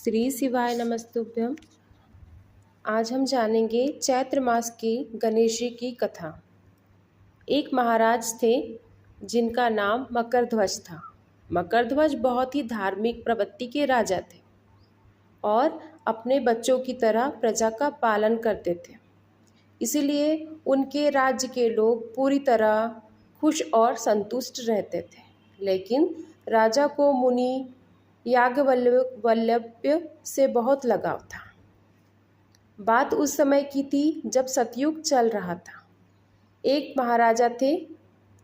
श्री शिवाय नमस्तुभ्यम। आज हम जानेंगे चैत्र मास के गणेश जी की कथा। एक महाराज थे जिनका नाम मकरध्वज था। मकरध्वज बहुत ही धार्मिक प्रवृत्ति के राजा थे और अपने बच्चों की तरह प्रजा का पालन करते थे। इसीलिए उनके राज्य के लोग पूरी तरह खुश और संतुष्ट रहते थे। लेकिन राजा को मुनि याज्ञवल्क्य से बहुत लगाव था। बात उस समय की थी जब सतयुग चल रहा था। एक महाराजा थे,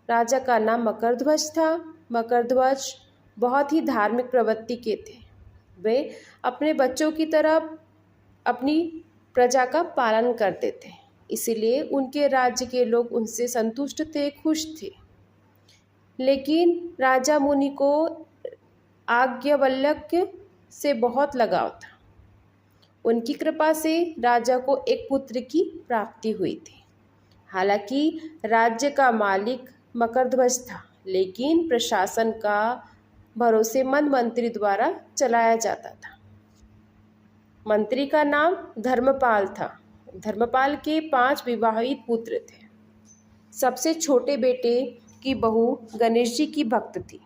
राजा का नाम मकरध्वज था। मकरध्वज बहुत ही धार्मिक प्रवृत्ति के थे। वे अपने बच्चों की तरह अपनी प्रजा का पालन करते थे। इसीलिए उनके राज्य के लोग उनसे संतुष्ट थे, खुश थे। लेकिन राजा मुनि को याज्ञवल्क्य से बहुत लगाव था। उनकी कृपा से राजा को एक पुत्र की प्राप्ति हुई थी। हालांकि राज्य का मालिक मकरध्वज था, लेकिन प्रशासन का भरोसेमंद मंत्री द्वारा चलाया जाता था। मंत्री का नाम धर्मपाल था। धर्मपाल के 5 विवाहित पुत्र थे। सबसे छोटे बेटे की बहू गणेश जी की भक्त थी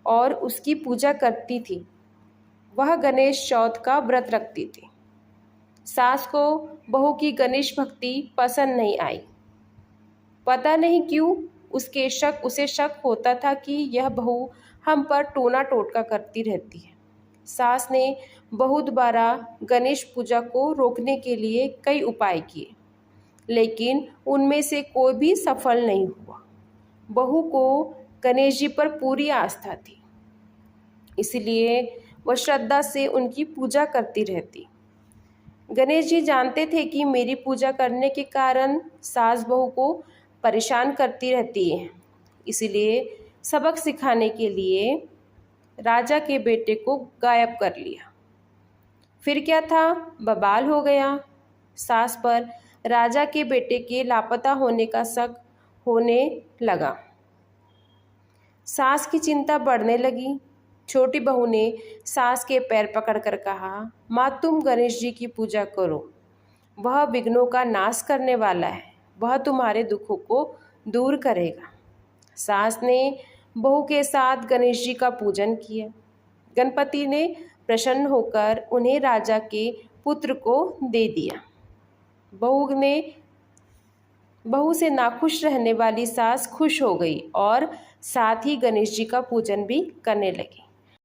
और उसकी पूजा करती थी। वह गणेश चौथ का व्रत रखती थी। सास को बहू की गणेश भक्ति पसंद नहीं आई। पता नहीं क्यों उसे शक होता था कि यह बहू हम पर टोना टोटका करती रहती है। सास ने बहुत बार गणेश पूजा को रोकने के लिए कई उपाय किए, लेकिन उनमें से कोई भी सफल नहीं हुआ। बहू को गणेश जी पर पूरी आस्था थी, इसलिए वह श्रद्धा से उनकी पूजा करती रहती। गणेश जी जानते थे कि मेरी पूजा करने के कारण सास बहू को परेशान करती रहती है। इसलिए सबक सिखाने के लिए राजा के बेटे को गायब कर लिया। फिर क्या था, बवाल हो गया। सास पर राजा के बेटे के लापता होने का शक होने लगा। सास की चिंता बढ़ने लगी। छोटी बहू ने सास के पैर पकड़कर कहा, माँ तुम गणेश जी की पूजा करो, वह विघ्नों का नाश करने वाला है, वह तुम्हारे दुखों को दूर करेगा। सास ने बहू के साथ गणेश जी का पूजन किया। गणपति ने प्रसन्न होकर उन्हें राजा के पुत्र को दे दिया। बहू से नाखुश रहने वाली सास खुश हो गई और साथ ही गणेश जी का पूजन भी करने लगी।